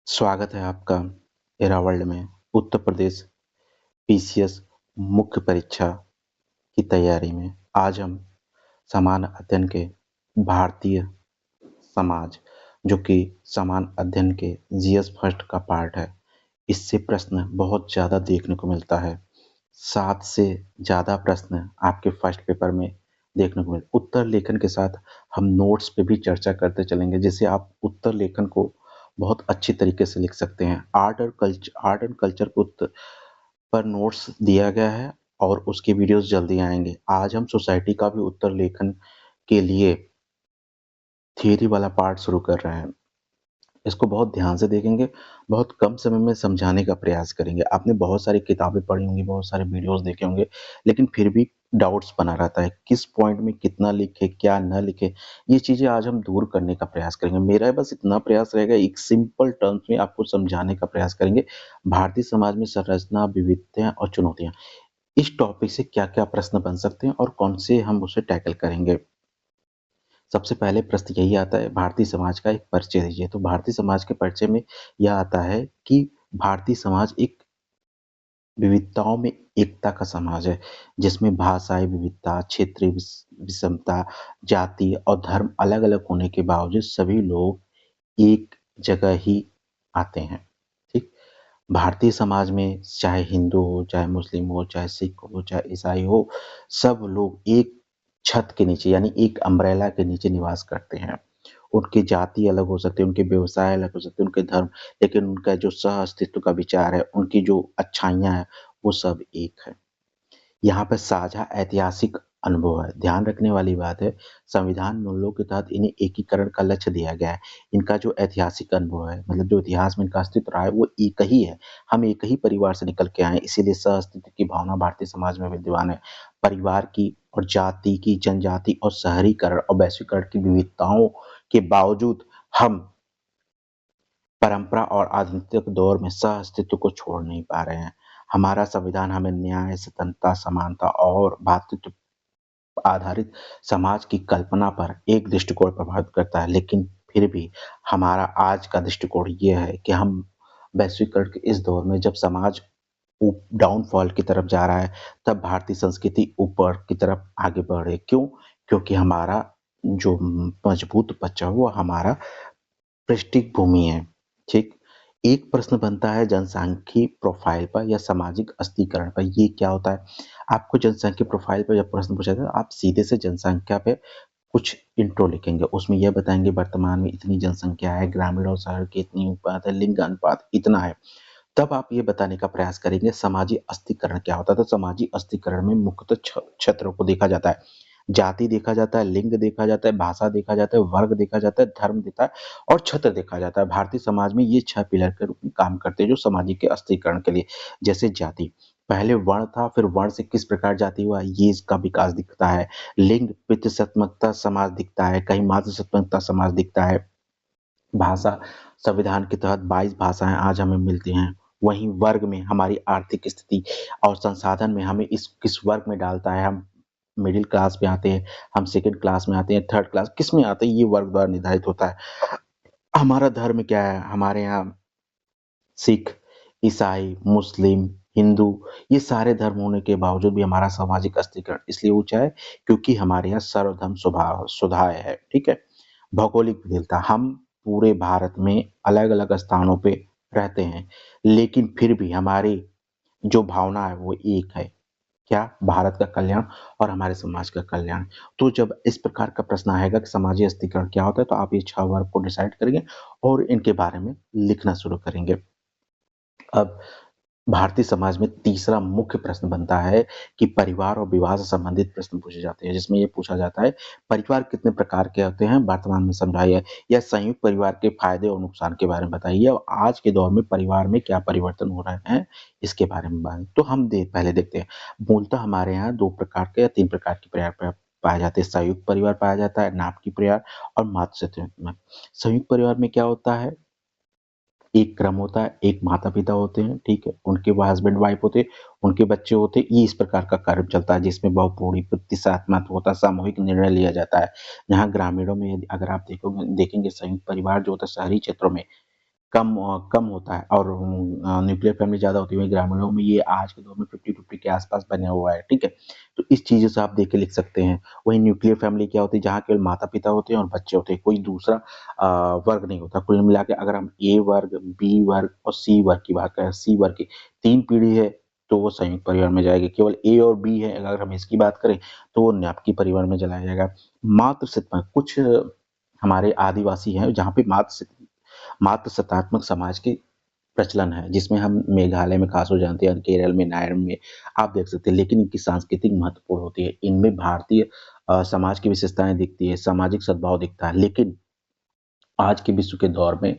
स्वागत है आपका एरा वर्ल्ड में। उत्तर प्रदेश पीसीएस मुख्य परीक्षा की तैयारी में आज हम सामान्य अध्ययन के भारतीय समाज जो कि सामान्य अध्ययन के जीएस फर्स्ट का पार्ट है, इससे प्रश्न बहुत ज़्यादा देखने को मिलता है। 7 से ज़्यादा प्रश्न आपके फर्स्ट पेपर में देखने को मिले। उत्तर लेखन के साथ हम नोट्स पे भी चर्चा करते चलेंगे, जिससे आप उत्तर लेखन को बहुत अच्छी तरीके से लिख सकते हैं। आर्ट एंड कल्चर को पर नोट्स दिया गया है और उसके वीडियोस जल्दी आएंगे। आज हम सोसाइटी का भी उत्तर लेखन के लिए थियरी वाला पार्ट शुरू कर रहे हैं। इसको बहुत ध्यान से देखेंगे, बहुत कम समय में समझाने का प्रयास करेंगे। आपने बहुत सारी किताबें पढ़ी होंगी, बहुत सारे वीडियोस देखे होंगे, लेकिन फिर भी डाउट्स बना रहता है, किस पॉइंट में कितना लिखे, क्या न लिखे। ये चीज़ें आज हम दूर करने का प्रयास करेंगे। मेरा बस इतना प्रयास रहेगा, एक सिंपल टर्म्स में आपको समझाने का प्रयास करेंगे। भारतीय समाज में संरचना, विविधताएँ और चुनौतियाँ, इस टॉपिक से क्या-क्या प्रश्न बन सकते हैं और कौन से हम उसे टैकल करेंगे। सबसे पहले प्रश्न यही आता है, भारतीय समाज का एक परिचय दीजिए। तो भारतीय समाज के परिचय में यह आता है कि भारतीय समाज एक विविधताओं में एकता का समाज है, जिसमें भाषाई विविधता, क्षेत्रीय विषमता, जाति और धर्म अलग-अलग होने के बावजूद सभी लोग एक जगह ही आते हैं। ठीक? भारतीय समाज में चाहे हिंदू हो, चाहे मुस्लिम हो, चाहे सिख हो, चाहे ईसाई हो, सब लोग एक छत के नीचे यानी एक अम्ब्रेला के नीचे निवास करते हैं। उनकी जाति अलग हो सकती है, उनके व्यवसाय अलग हो सकते हैं, उनके धर्म, लेकिन उनका जो सह-अस्तित्व का विचार है, उनकी जो अच्छाइयाँ हैं, वो सब एक है। यहाँ पे साझा ऐतिहासिक अनुभव है। ध्यान रखने वाली बात है, संविधान मूल्यों के तहत इन्हें एकीकरण का लक्ष्य दिया गया है। इनका जो ऐतिहासिक अनुभव है, मतलब जो इतिहास में इनका अस्तित्व रहा है, वो एक ही है। हम एक ही परिवार से निकल के आए हैं, इसीलिए सह-अस्तित्व की भावना भारतीय समाज में विद्यमान है। परिवार की और जाति की, जनजाति और शहरीकरण और वैश्वीकरण की विविधताओं के बावजूद हम परंपरा और आधुनिक दौर में सह-अस्तित्व को छोड़ नहीं पा रहे हैं। हमारा संविधान हमें न्याय, स्वतंत्रता, समानता और भ्रातृत्व आधारित समाज की कल्पना पर एक दृष्टिकोण प्रभावित करता है, लेकिन फिर भी हमारा आज का दृष्टिकोण ये है कि हम वैश्वीकरण के इस दौर में जब समाज डाउनफॉल की तरफ जा रहा है, तब भारतीय संस्कृति ऊपर की तरफ आगे बढ़ रही है। क्यों? क्योंकि हमारा जो मजबूत पक्ष है, वो हमारा पृष्ठभूमि है। ठीक? एक प्रश्न बनता है जनसांख्यिकी प्रोफ़ाइल पर या सामाजिक अस्थिकरण पर। ये क्या होता है? आपको जनसांख्यिकी प्रोफ़ाइल पर जब प्रश्न पूछा जाता है, आप सीधे से जनसंख्या पे कुछ इंट्रो लिखेंगे। उसमें यह बताएँगे वर्तमान में इतनी जनसंख्या है, ग्रामीण और शहर की इतनी अनुपात है, लिंग अनुपात इतना है। तब आप ये बताने का प्रयास करेंगे सामाजिक अस्थिकरण क्या होता है। तो सामाजिक अस्थिकरण में मुख्यतः क्षेत्रों को देखा जाता है। जाति देखा जाता है, लिंग देखा जाता है, भाषा देखा जाता है, वर्ग देखा जाता है, धर्म देखा है और छत्र देखा जाता है। भारतीय समाज में ये 6 पिलर के रूप में काम करते हैं जो सामाजिक के अस्थिकरण के लिए। जैसे जाति, पहले वर्ण था, फिर वर्ण से किस प्रकार जाति हुआ, ये इसका विकास दिखता है। लिंग, पितृसत्तात्मक समाज दिखता है, कहीं मातृसत्तात्मक समाज दिखता है। भाषा, संविधान के तहत 22 भाषाएँ आज हमें मिलती हैं। वहीं वर्ग में हमारी आर्थिक स्थिति और संसाधन में हमें इस किस वर्ग में डालता है। हम मिडिल क्लास में आते हैं, हम सेकंड क्लास में आते हैं, थर्ड क्लास किस में आते हैं, ये वर्ग द्वारा निर्धारित होता है। हमारा धर्म क्या है? हमारे यहाँ सिख, ईसाई, मुस्लिम, हिंदू, ये सारे धर्म होने के बावजूद भी हमारा सामाजिक अस्थिकरण इसलिए ऊँचा है क्योंकि हमारे यहाँ सर्वधर्म सुधाय है, ठीक है? भौगोलिक विविधता, हम पूरे भारत में अलग-अलग स्थानों पे रहते हैं, लेकिन फिर भी हमारी जो भावना है वो एक है। क्या? भारत का कल्याण और हमारे समाज का कल्याण। तो जब इस प्रकार का प्रश्न आएगा कि सामाजिक अस्थिकरण क्या होता है, तो आप ये 6 वर्ग को डिसाइड करेंगे और इनके बारे में लिखना शुरू करेंगे। अब भारतीय समाज में तीसरा मुख्य प्रश्न बनता है कि परिवार और विवाह से संबंधित प्रश्न पूछे जाते हैं, जिसमें ये पूछा जाता है, परिवार कितने प्रकार के होते हैं वर्तमान में समझाइए, या संयुक्त परिवार के फायदे और नुकसान के बारे में बताइए और आज के दौर में परिवार में क्या परिवर्तन हो रहे हैं, इसके बारे में बताएँ। तो हम पहले देखते हैं, मूलतः हमारे यहाँ 2 प्रकार के या 3 प्रकार के परिवार पाए जाते हैं। संयुक्त परिवार पाया जाता है, नाटकीय परिवार और मातृ में। संयुक्त परिवार में क्या होता है, एक क्रम होता है, एक माता-पिता होते हैं, ठीक है? उनके वो हस्बैंड-वाइफ होते हैं, उनके बच्चे होते हैं, ये इस प्रकार का कार्य चलता है जिसमें बहुपूरी प्रतिशात्मक होता है, सामूहिक निर्णय लिया जाता है। यहाँ ग्रामीणों में यदि अगर आप देखेंगे संयुक्त परिवार जो होता है शहरी क्षेत्रों में कम होता है और न्यूक्लियर फैमिली ज़्यादा होती है, वहीं ग्रामीणों में ये आज के दौर में 50-50 के आस-पास बना हुआ है, ठीक है? तो इस चीज़ों से आप देख के लिख सकते हैं। वहीं न्यूक्लियर फैमिली क्या होती है, जहाँ केवल माता-पिता होते हैं और बच्चे होते हैं, कोई दूसरा वर्ग नहीं होता। कुल मिला के अगर हम ए वर्ग, बी वर्ग और सी वर्ग की बात करें, सी वर्ग की 3 पीढ़ी है, तो वो संयुक्त परिवार में जाएगी। केवल ए और बी है, अगर हम इसकी बात करें, तो वो न्यापकी परिवार में चला जाएगा। मातृ कुछ हमारे आदिवासी हैं, जहाँ पे मातृसत्तात्मक समाज के प्रचलन है, जिसमें हम मेघालय में खासतौर जानते हैं, केरल में, नायर में आप देख सकते हैं, लेकिन इनकी सांस्कृतिक महत्वपूर्ण होती है। इनमें भारतीय समाज की विशेषताएँ दिखती है, सामाजिक सद्भाव दिखता है, लेकिन आज के विश्व के दौर में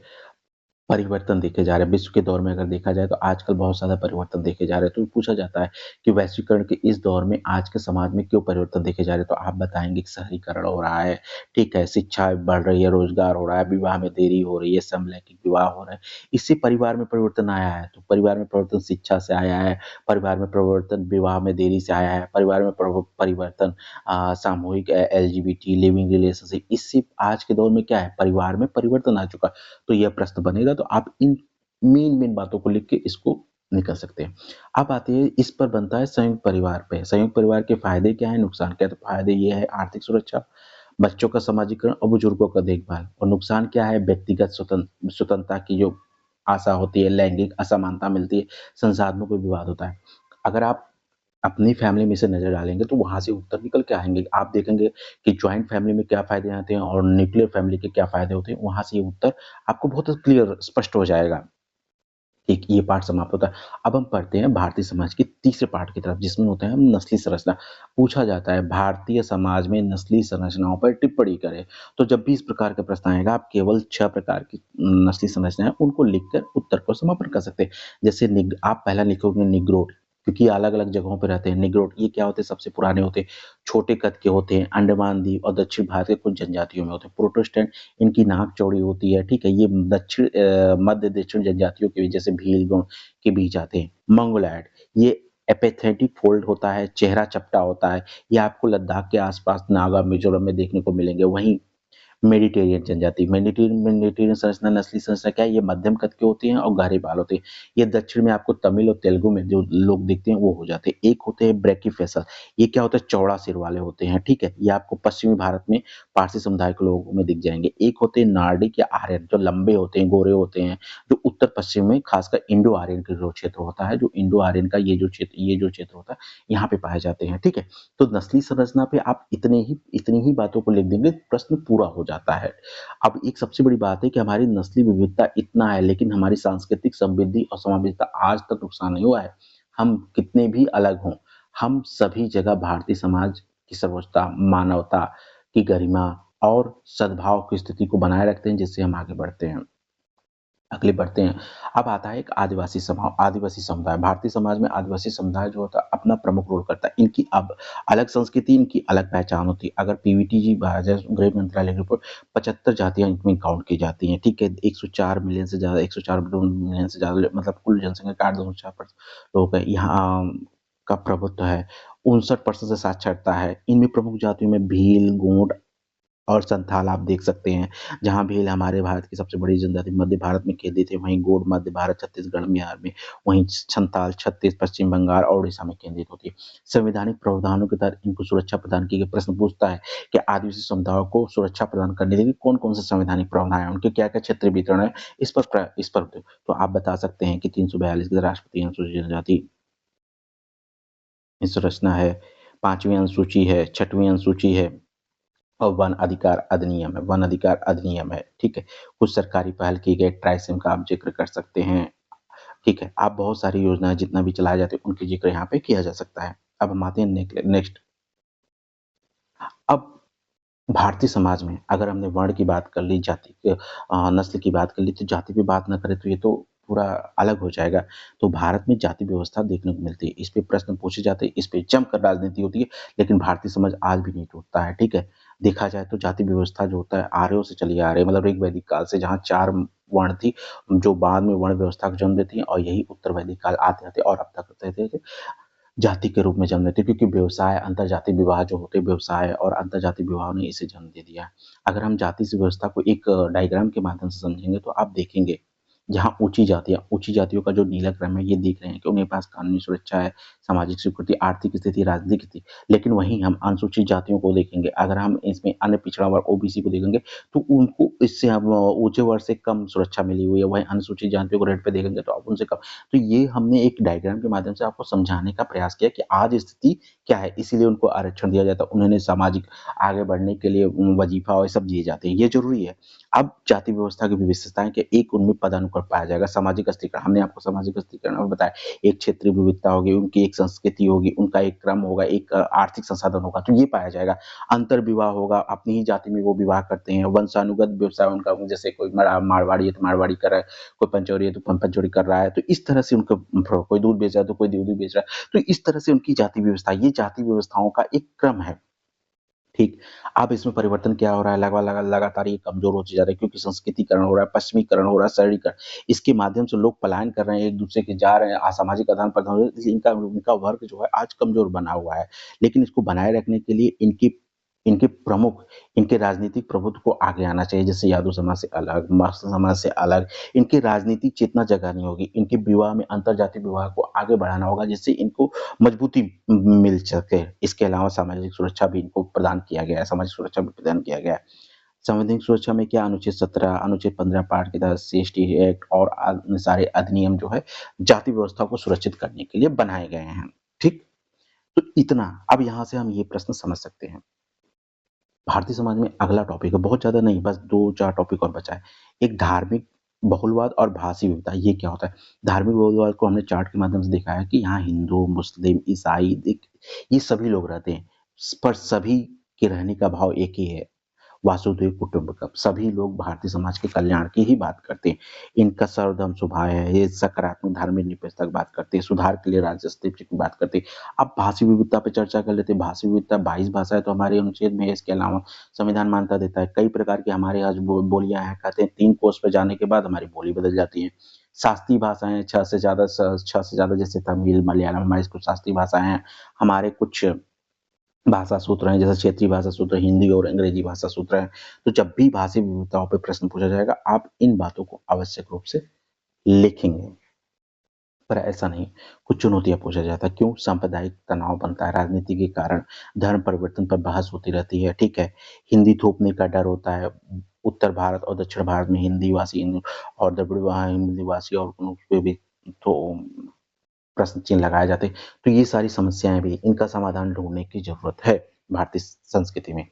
परिवर्तन देखे जा रहे हैं। विश्व के दौर में अगर देखा जाए तो आजकल बहुत ज़्यादा परिवर्तन देखे जा रहे हैं। तो पूछा जाता है कि वैश्वीकरण के इस दौर में आज के समाज में क्यों परिवर्तन देखे जा रहे हैं? तो आप बताएँगे कि शहरीकरण हो रहा है, ठीक है, शिक्षा बढ़ रही है, रोज़गार हो रहा है, विवाह में देरी हो रही है, समलैंगिक विवाह हो रहा है। इससे परिवार में परिवर्तन आया है। तो परिवार में परिवर्तन शिक्षा से आया है, परिवार में परिवर्तन विवाह में देरी से आया है, परिवार में परिवर्तन सामूहिक एलजीबीटी लिविंग रिलेशनशिप इससे आज के दौर में क्या है? परिवार में परिवर्तन आ चुका है। तो यह प्रश्न बनेगा तो आप इन मेन बातों को लिख के इसको निकल सकते हैं। अब आती है इस पर बनता है संयुक्त परिवार पे। संयुक्त परिवार के फ़ायदे क्या हैं, नुकसान क्या है? तो फ़ायदे ये है आर्थिक सुरक्षा, बच्चों का समाजीकरण और बुजुर्गों का देखभाल और नुकसान क्या है व्यक्तिगत स्वतंत्रता की जो आशा होती है, लैंगिक असमानता मिलती है, संसाधनों पे विवाद होता है। अगर आप अपनी फैमिली में से नज़र डालेंगे तो वहाँ से उत्तर निकल के आएँगे। आप देखेंगे कि जॉइंट फैमिली में क्या फ़ायदे आते हैं और न्यूक्लियर फैमिली के क्या फ़ायदे होते हैं, वहाँ से ये उत्तर आपको बहुत क्लियर स्पष्ट हो जाएगा। एक ये पार्ट समाप्त होता है। अब हम पढ़ते हैं भारतीय समाज के तीसरे पार्ट की तरफ जिसमें होता है हम नस्लीय संरचना। पूछा जाता है भारतीय समाज में नस्लीय संरचनाओं पर टिप्पणी करें। तो जब भी इस प्रकार का प्रश्न आएगा आप केवल 6 प्रकार की नस्लीय संरचना है उनको लिखकर उत्तर को समापन कर सकते हैं। जैसे आप पहला लिखोगे निग्रोड क्योंकि अलग-अलग जगहों पे रहते हैं। निग्रोड ये क्या होते हैं सबसे पुराने होते हैं, छोटे कद के होते हैं, अंडमान द्वीप और दक्षिण भारत के कुछ जनजातियों में होते हैं। प्रोटेस्टेंट इनकी नाक चौड़ी होती है, ठीक है? ये मध्य दक्षिण जनजातियों के जैसे भील, गौंड के बीच आते हैं। मंगोलॉयड ये एपिथेटिक फोल्ड होता है, चेहरा चपटा होता है। ये आपको लद्दाख के आस-पास नागा, मिज़ोरम में देखने को मिलेंगे। वहीं मेडिटेरियन जनजाति मेडिटेरियन संरचना नस्लीय संरचना क्या है ये मध्यम कद के होती हैं और गहरे बाल होते हैं। ये दक्षिण में आपको तमिल और तेलुगु में जो लोग दिखते हैं वो हो जाते हैं। एक होते हैं ब्रैकिफेसल ये क्या होता है चौड़ा सिर वाले होते हैं, ठीक है? ये आपको पश्चिमी भारत में पारसी समुदाय के लोगों में दिख जाएँगे। एक होते हैं नार्डिक या आर्यन जो लंबे होते हैं, गोरे होते हैं, जो उत्तर पश्चिम में खासकर इंडो आर्यन का जो क्षेत्र होता है, जो इंडो आर्यन का ये जो क्षेत्र होता है, यहाँ पे पाए जाते हैं, ठीक है? तो नस्लीय संरचना पे आप इतनी ही बातों को लिख देंगे, प्रश्न पूरा हो जाता है। अब एक सबसे बड़ी बात है कि हमारी नस्लीय विविधता इतना है, लेकिन हमारी सांस्कृतिक समृद्धि और समावेशिता आज तक नुकसान नहीं हुआ है। हम कितने भी अलग हों, हम सभी जगह भारतीय समाज की सर्वोच्चता, मानवता की गरिमा और सद्भाव की स्थिति को बनाए रखते हैं, जिससे हम आगे बढ़ते हैं। अगले बढ़ते हैं। अब आता है एक आदिवासी समुदाय। भारतीय समाज में आदिवासी समुदाय जो होता है अपना प्रमुख रोल करता है। इनकी अब अलग संस्कृति, इनकी अलग पहचान होती है। अगर पीवीटी गृह मंत्रालय की रिपोर्ट 75 जातियाँ इनमें काउंट की जाती हैं, ठीक है? 104 मिलियन से ज़्यादा 104 मिलियन से ज़्यादा मतलब कुल जनसंख्या का 8.4% लोग हैं। यहाँ का प्रभुत्व है। 59% से साक्षरता है। इनमें प्रमुख जातियों में भील, गोंड और संथाल आप देख सकते हैं, जहाँ भील हमारे भारत की सबसे बड़ी जनजाति मध्य भारत में केंद्रित है, वहीं गोंड मध्य भारत, छत्तीसगढ़, बिहार में, वहीं संथाल छत्तीस, पश्चिम बंगाल और उड़ीसा में केंद्रित होती है। संवैधानिक प्रावधानों के तहत इनको सुरक्षा प्रदान की गई प्रश्न पूछता है कि आदिवासी समुदायों को सुरक्षा प्रदान करने के लिए कौन-कौन से संवैधानिक प्रावधान हैं, उनके क्या-क्या क्षेत्रीय वितरण है, इस पर तो आप बता सकते हैं कि 342 की राष्ट्रपति अनुसूचित जनजाति संरचना है, 5वीं अनुसूची है, 6वीं अनुसूची है और वन अधिकार अधिनियम है, ठीक है? कुछ सरकारी पहल की गई ट्राइसिम का आप ज़िक्र कर सकते हैं, ठीक है? आप बहुत सारी योजनाएँ जितना भी चलाए जाते हैं, उनकी ज़िक्र यहाँ पे किया जा सकता है। अब हम आते हैं नेक्स्ट अब भारतीय समाज में अगर हमने वर्ण की बात कर ली, नस्ल की बात कर ली, तो जाति पे बात ना करें तो ये तो पूरा अलग हो जाएगा। तो भारत में जाति व्यवस्था देखने को मिलती है। इस पे प्रश्न पूछे जाते हैं, इस पे जमकर राजनीति होती है, लेकिन भारतीय समाज आज भी नहीं टूटता है, ठीक है? देखा जाए तो जाति व्यवस्था जो होता है आर्यों से चली आ रही है, मतलब ऋग वैदिक काल से जहाँ 4 वर्ण थी, जो बाद में वर्ण व्यवस्था को जन्म देती हैं और यही उत्तर वैदिक काल आते-आते और अब तक रहते थे। जाति के रूप में जन्म लेती है क्योंकि व्यवसाय अंतरजातीय विवाह जो होते हैं व्यवसाय और अंतरजातीय विवाह ने इसे जन्म दे दिया है। अगर हम जाति से व्यवस्था को एक डायग्राम के माध्यम से समझेंगे तो आप देखेंगे जहाँ ऊँची जातियों का जो नीला क्रम है, ये देख रहे हैं कि उनके पास कानूनी सुरक्षा है, सामाजिक स्वीकृति, आर्थिक स्थिति, राजनीतिक स्थिति। लेकिन वहीं हम अनुसूचित जातियों को देखेंगे, अगर हम इसमें अन्य पिछड़ा वर्ग ओबीसी को देखेंगे, तो उनको इससे हम ऊँचे वर्ग से कम सुरक्षा मिली हुई है। वहीं अनुसूचित जातियों को रेट पे देखेंगे तो आप उनसे कम। तो ये हमने एक डायग्राम के माध्यम से आपको समझाने का प्रयास किया कि आज स्थिति क्या है, इसीलिए उनको आरक्षण दिया जाता है। उन्होंने सामाजिक आगे बढ़ने के लिए वजीफ़ा और ये सब दिए जाते हैं, ये ज़रूरी है। अब जाति व्यवस्था की विशेषताएँ कि एक उनमें पदानुक्रम पाया जाएगा, सामाजिक स्थिरीकरण, हमने आपको सामाजिक स्थिरीकरण में बताया, एक क्षेत्रीय विविधता होगी, उनकी एक संस्कृति होगी, उनका एक क्रम होगा, एक आर्थिक संसाधन होगा, तो ये पाया जाएगा। अंतर-विवाह होगा, अपनी ही जाति में वो विवाह करते हैं, वंशानुगत व्यवसाय उनका, जैसे कोई मारवाड़ी है तो मारवाड़ी कर रहा है, कोई पंचौरी है तो पंचौरी कर रहा है, तो इस तरह से उनका कोई दूध बेच रहा है तो कोई दूध बेच रहा है, तो इस तरह से उनकी जाति व्यवस्था, ये जाति व्यवस्थाओं का एक क्रम है। ठीक। अब इसमें परिवर्तन क्या हो रहा है, लगातार ये कमज़ोर होते जा रहे हैं क्योंकि संस्कृतिकरण हो रहा है, पश्चिमीकरण हो रहा है, शहरीकरण। इसके माध्यम से लोग पलायन कर रहे हैं, एक-दूसरे के जा रहे हैं, असामाजिक आदान-प्रदान हो रहा है, इसलिए इनका उनका वर्ग जो है आज कमज़ोर बना हुआ है। लेकिन इसको बनाए रखने के लिए इनकी इनके प्रमुख, इनके राजनीतिक प्रभुत्व को आगे आना चाहिए, जैसे यादव समाज से अलग, महर्षि समाज से अलग, इनकी राजनीतिक चेतना जगानी होगी, इनके विवाह में अंतरजातीय विवाह को आगे बढ़ाना होगा, जिससे इनको मजबूती मिल सके। इसके अलावा सामाजिक सुरक्षा भी इनको प्रदान किया गया है, सामाजिक सुरक्षा भी प्रदान किया गया है। संवैधानिक सुरक्षा में क्या अनुच्छेद 17, अनुच्छेद 15 पार्ट के तहत सीएसटी एक्ट और सारे अधिनियम जो है जाति व्यवस्था को सुरक्षित करने के लिए बनाए गए हैं। ठीक? तो इतना, अब यहाँ से हम ये प्रश्न समझ सकते हैं। भारतीय समाज में अगला टॉपिक है, बहुत ज़्यादा नहीं, बस 2-4 टॉपिक और बचा है। एक धार्मिक बहुलवाद और भाषी विविधता, ये क्या होता है? धार्मिक बहुलवाद को हमने चार्ट के माध्यम से दिखाया है कि यहाँ हिंदू, मुस्लिम, ईसाई ये सभी लोग रहते हैं, पर सभी के रहने का भाव एक ही है। वासुदेव कुटुंबकम, सभी लोग भारतीय समाज के कल्याण की ही बात करते हैं। इनका सर्वधर्म स्वभाव है, ये सकारात्मक धार्मिक निरपेक्षता की बात करते हैं, सुधार के लिए राज्य अस्तित्व की बात करते हैं। अब भाषी विविधता पे चर्चा कर लेते हैं। भाषी विविधता 22 भाषाएँ तो हमारे अनुच्छेद में है, इसके अलावा संविधान मान्यता देता है। कई प्रकार की हमारे आज बोलियाँ हैं, कहते हैं 3 कोस पे जाने के बाद हमारी बोली बदल जाती है। शास्त्रीय भाषाएँ 6 से ज़्यादा, जैसे तमिल, मलयालम, हमारी कुछ शास्त्रीय भाषाएँ हैं। हमारे कुछ भाषा सूत्र हैं, जैसे क्षेत्रीय भाषा सूत्र, हिंदी और अंग्रेजी भाषा सूत्र हैं। तो जब भी भाषी विविधताओं पे प्रश्न पूछा जाएगा, आप इन बातों को आवश्यक रूप से लिखेंगे। पर ऐसा नहीं, कुछ चुनौतियाँ पूछा जाता है, क्यों? सांप्रदायिक तनाव बनता है, राजनीति के कारण, धर्म परिवर्तन पर बहस होती रहती है, ठीक है? हिंदी थोपने का डर होता है, उत्तर भारत और दक्षिण भारत में हिंदी भाषी और द्रविड़ वहाँ हिंदी भाषी और उसपे भी तो प्रश्न चिन्ह लगाए जाते हैं। तो ये सारी समस्याएँ भी, इनका समाधान ढूँढने की ज़रूरत है भारतीय संस्कृति में।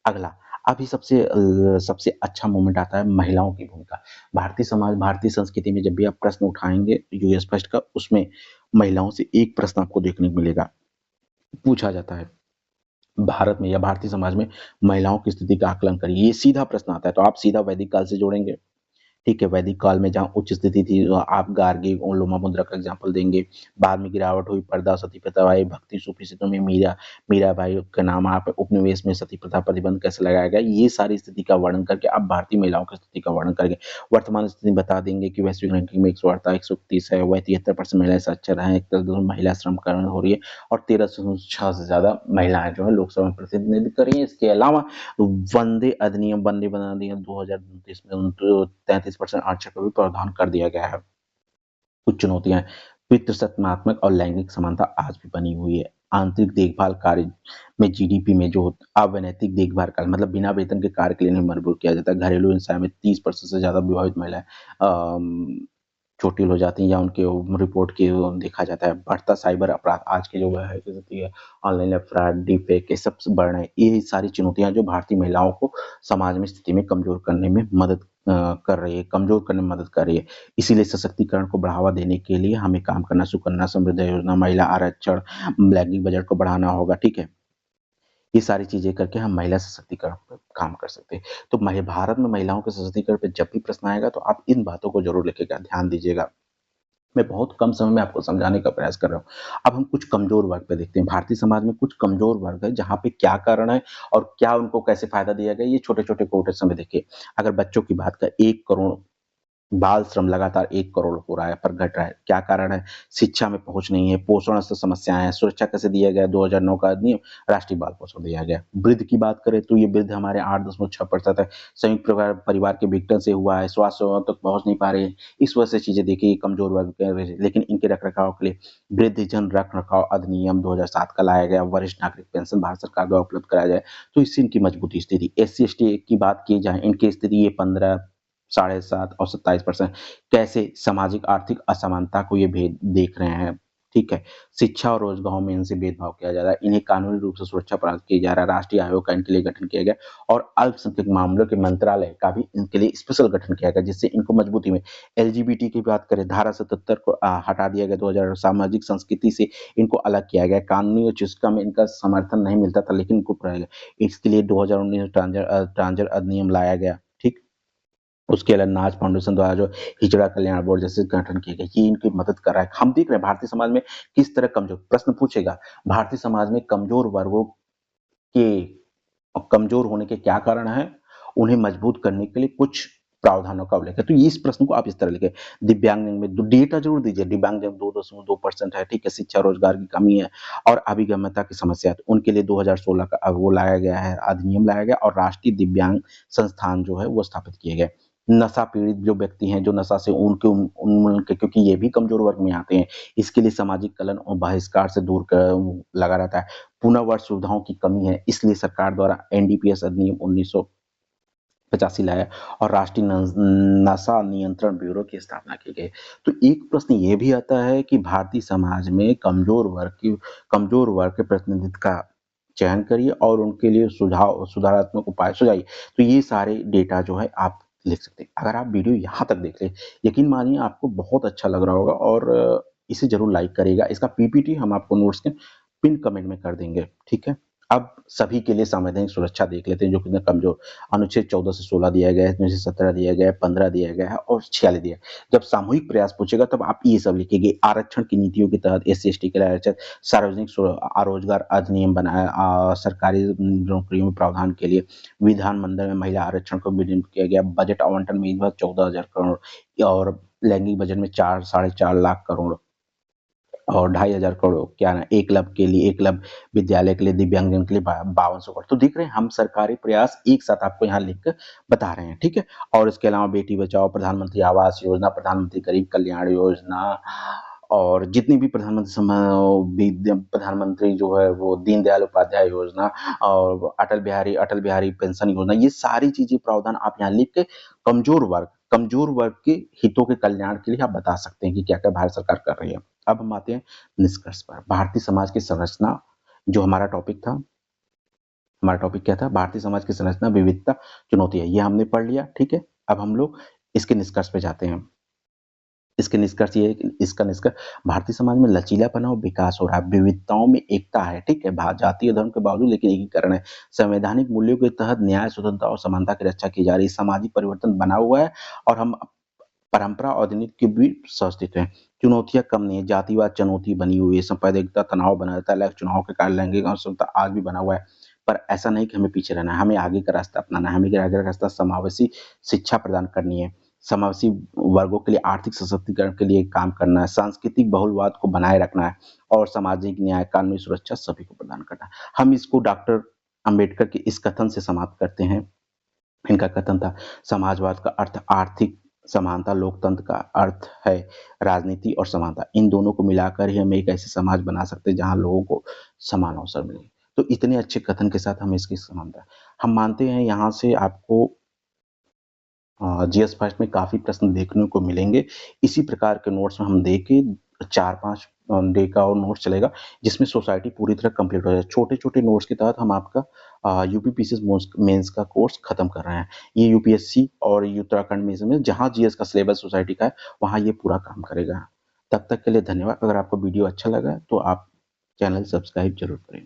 अगला, अभी सबसे अच्छा मोमेंट आता है महिलाओं की भूमिका। भारतीय समाज, भारतीय संस्कृति में जब भी आप प्रश्न उठाएँगे यूएस फर्स्ट का, उसमें महिलाओं से एक प्रश्न आपको देखने को मिलेगा, पूछा जाता है, भारत में या भारतीय समाज में महिलाओं की स्थिति का आकलन करिए। ये सीधा प्रश्न आता है, तो आप सीधा वैदिक काल से जोड़ेंगे। ठीक है, वैदिक काल में जहाँ उच्च स्थिति थी, आप गार्गी और लोमामुद्रा का एग्ज़ाम्पल देंगे। बाद में गिरावट हुई, पर्दा, सती प्रथा आई, भक्ति, सूफ़ी संतों में मीराबाई के नाम आप उपनिवेश में सती प्रथा प्रतिबंध कैसे लगाया गया, ये सारी स्थिति का वर्णन करके आप भारतीय महिलाओं की स्थिति का वर्णन करके वर्तमान स्थिति बता देंगे कि वैश्विक रैंकिंग में 118, 131 है, वहीं 73% महिलाएँ साक्षर हैं, 1 महिला श्रमकरण हो रही है और 1306 से ज़्यादा महिलाएँ जो हैं लोकसभा में प्रतिनिधित्व कर रही हैं। इसके अलावा वंदे बना दिया 2029 में, 33% आरक्षण का भी प्रावधान कर दिया गया है। कुछ चुनौतियाँ हैं, पितृसत्तात्मक और लैंगिक समानता आज भी बनी हुई है। आंतरिक देखभाल कार्य में जीडीपी में जो अवैतनिक देखभाल कार्य, मतलब बिना वेतन के कार्य के लिए नहीं मजबूर किया जाता है। घरेलू हिंसा में 30% से ज़्यादा विवाहित महिलाएँ अम, चोटिल हो जाती हैं या उनके रिपोर्ट की देखा जाता है। बढ़ता साइबर अपराध, आज की जो है स्थिति है, ऑनलाइन अपराध, डीपफेक, ये सब बढ़ रहे हैं। ये सारी चुनौतियाँ जो भारतीय महिलाओं को समाज में स्थिति में कमज़ोर करने में मदद कर रही है, कमज़ोर करने में मदद कर रही है। इसीलिए सशक्तिकरण को बढ़ावा देने के लिए हमें काम करना, सुकन्या समृद्धि योजना, महिला आरक्षण, लैंगिक बजट को बढ़ाना होगा, ठीक है? ये सारी चीज़ें करके हम महिला सशक्तिकरण पे काम कर सकते हैं। तो भारत में महिलाओं के सशक्तिकरण पे जब भी प्रश्न आएगा तो आप इन बातों को ज़रूर लिखिएगा, ध्यान दीजिएगा। मैं बहुत कम समय में आपको समझाने का प्रयास कर रहा हूँ। अब हम कुछ कमज़ोर वर्ग पे देखते हैं। भारतीय समाज में कुछ कमज़ोर वर्ग है, जहाँ पे क्या कारण है और क्या उनको कैसे फ़ायदा दिया गया, ये छोटे-छोटे कोटेशन में देखिए। अगर बच्चों की बात करें, 1 करोड़ बाल श्रम लगातार 1 करोड़ हो रहा है पर घट रहा है। क्या कारण है? शिक्षा में पहुँच नहीं है, पोषण से समस्याएँ हैं, सुरक्षा कैसे दिया गया है 2009 का अधिनियम, राष्ट्रीय बाल पोषण दिया गया। वृद्ध की बात करें तो ये वृद्ध हमारे 8.6% है, संयुक्त परिवार के विघटन से हुआ है, स्वास्थ्य सेवाओं तक पहुँच नहीं पा रहे हैं, इस वजह से चीज़ें देखिए कमज़ोर वर्ग के वजह से। लेकिन इनके रख-रखाव के लिए वृद्धजन रख-रखाव अधिनियम 2007 का लाया गया, वरिष्ठ नागरिक पेंशन भारत सरकार द्वारा उपलब्ध कराया जाए, तो इससे इनकी मजबूती स्थिति। एससी-एसटी की बात की जाए, इनकी स्थिति ये 15 साढ़े 7 और 27% कैसे सामाजिक आर्थिक असमानता को ये भेद देख रहे हैं, ठीक है? शिक्षा और रोज़गार में इनसे भेदभाव किया जा रहा है, इन्हें कानूनी रूप से सुरक्षा प्रदान की जा रहा है, राष्ट्रीय आयोग का इनके लिए गठन किया गया और अल्पसंख्यक मामलों के मंत्रालय का भी इनके लिए स्पेशल गठन किया गया, जिससे इनको मजबूती में एलजीबीटी की बात करें, धारा 77 को हटा दिया गया 2000 सामाजिक संस्कृति से इनको अलग किया गया, कानूनी और चिकित्सा में इनका समर्थन नहीं मिलता था, लेकिन इनको अपनाया गया। इसके लिए 2019 ट्रांसजेंडर अधिनियम लाया गया, ठीक? उसके अलावा नाज फाउंडेशन द्वारा जो हिजड़ा कल्याण बोर्ड जैसे गठन किए गए, ये इनकी मदद कर रहा है। हम देख रहे हैं भारतीय समाज में किस तरह कमज़ोर प्रश्न पूछेगा, भारतीय समाज में कमज़ोर वर्गों के कमज़ोर होने के क्या कारण हैं? उन्हें मजबूत करने के लिए कुछ प्रावधानों का उल्लेख है। तो इस प्रश्न को आप इस तरह लिखें, दिव्यांगजन में डेटा ज़रूर दीजिए, दिव्यांगजन 2.2% है, ठीक है? शिक्षा, रोज़गार की कमी है और अभिगम्यता की समस्या है, तो उनके लिए 2016 का वो लाया गया है, अधिनियम लाया गया और राष्ट्रीय दिव्यांग संस्थान जो है वो स्थापित किए गए। नशा पीड़ित जो व्यक्ति हैं, जो नशा से उनके क्योंकि ये भी कमज़ोर वर्ग में आते हैं, इसके लिए सामाजिक कलन और बहिष्कार से दूर क लगा रहता है। पुनर्वास सुविधाओं की कमी है, इसलिए सरकार द्वारा एनडीपीएस अधिनियम 1985 लाया और राष्ट्रीय नशा नियंत्रण ब्यूरो की स्थापना की गई। तो एक प्रश्न ये भी आता है कि भारतीय समाज में कमज़ोर वर्ग के प्रतिनिधित्व का चयन करिए और उनके लिए सुधारात्मक उपाय सुझाइए। तो ये सारे डेटा जो है आप लिख सकते हैं। अगर आप वीडियो यहाँ तक देख लें, यकीन मानिए आपको बहुत अच्छा लग रहा होगा और इसे ज़रूर लाइक करिएगा। इसका पीपीटी हम आपको नोट्स के पिन कमेंट में कर देंगे, ठीक है? अब सभी के लिए संवैधानिक सुरक्षा देख लेते हैं जो कितने कमज़ोर अनुच्छेद 14 से 16 दिया गया है, इसमें से 17 दिया गया है, 15 दिया गया है और 46 दिया है। जब सामूहिक प्रयास पूछेगा तब आप ये सब लिखेंगे, आरक्षण की नीतियों के तहत एससी-एसटी के लिए आरक्षण, सार्वजनिक रोजगार अधिनियम बनाया, सरकारी नौकरियों में प्रावधान के लिए, विधानमंडल में महिला आरक्षण को विनियमित किया गया, बजट आवंटन में इस बार 14,000 करोड़ और लैंगिक बजट में 4 साढ़े 4 लाख करोड़ और 2,500 करोड़ क्या ना एकलव्य विद्यालय के लिए, दिव्यांगजन के लिए 5200 करोड़। तो देख रहे हैं हम सरकारी प्रयास एक साथ आपको यहाँ लिख कर बता रहे हैं, ठीक है? और इसके अलावा बेटी बचाओ, प्रधानमंत्री आवास योजना, प्रधानमंत्री गरीब कल्याण योजना और जितनी भी प्रधानमंत्री जो है वो दीनदयाल उपाध्याय योजना और अटल बिहारी पेंशन योजना, ये सारी चीज़ें प्रावधान आप यहाँ लिख के कमज़ोर वर्ग के हितों के कल्याण के लिए आप बता सकते हैं कि क्या-क्या भारत सरकार कर रही है। अब हम आते हैं निष्कर्ष पर। भारतीय समाज की संरचना जो हमारा टॉपिक था, हमारा टॉपिक क्या था? भारतीय समाज की संरचना, विविधता, चुनौती है। ये हमने पढ़ लिया, ठीक है? अब हम लोग इसके निष्कर्ष पे जाते हैं। इसके निष्कर्ष ये है कि इसका निष्कर्ष भारतीय समाज में लचीलापन और विकास हो रहा है, विविधताओं में एकता है, ठीक है? जाति और धर्म के बावजूद लेकिन एकीकरण है। संवैधानिक मूल्यों के तहत न्याय, स्वतंत्रता और समानता की रक्षा की जा रही है। सामाजिक परिवर्तन बना हुआ है और हम परंपरा और आधुनिक के बीच सहअस्तित्व है। चुनौतियाँ कम नहीं है, जातिवाद चुनौती बनी हुई है, सांप्रदायिकता तनाव बना रहता है, चुनाव के कारण लैंगिक असमानता आज भी बना हुआ है। पर ऐसा नहीं कि हमें पीछे रहना है, हमें आगे का रास्ता अपनाना है, हमें आगे का रास्ता समावेशी शिक्षा प्रदान करनी है, समावेशी वर्गों के लिए आर्थिक सशक्तिकरण के लिए काम करना है, सांस्कृतिक बहुलवाद को बनाए रखना है और सामाजिक न्याय, कानूनी सुरक्षा सभी को प्रदान करना है। हम इसको डॉक्टर अम्बेडकर के इस कथन से समाप्त करते हैं। इनका कथन था, समाजवाद का अर्थ आर्थिक समानता, लोकतंत्र का अर्थ है राजनीति और समानता। इन दोनों को मिलाकर ही हम एक ऐसे समाज बना सकते हैं जहाँ लोगों को समान अवसर मिले। तो इतने अच्छे कथन के साथ हम इसकी समानता हम मानते हैं यहाँ से आपको जीएस फर्स्ट में काफ़ी प्रश्न देखने को मिलेंगे। इसी प्रकार के नोट्स में हम देके 4-5 डे का और नोट्स चलेगा, जिसमें सोसाइटी पूरी तरह कंप्लीट हो जाए। छोटे-छोटे नोट्स के तहत हम आपका यूपीपीसीएस मेंस का कोर्स खत्म कर रहे हैं। ये यूपीएससी और ये उत्तराखंड में इसमें जहाँ जीएस का सिलेबस सोसाइटी का है, वहाँ ये पूरा काम करेगा। तब तक के लिए धन्यवाद। अगर आपको वीडियो अच्छा लगा, तो आप चैनल सब्सक्राइब ज़रूर करें।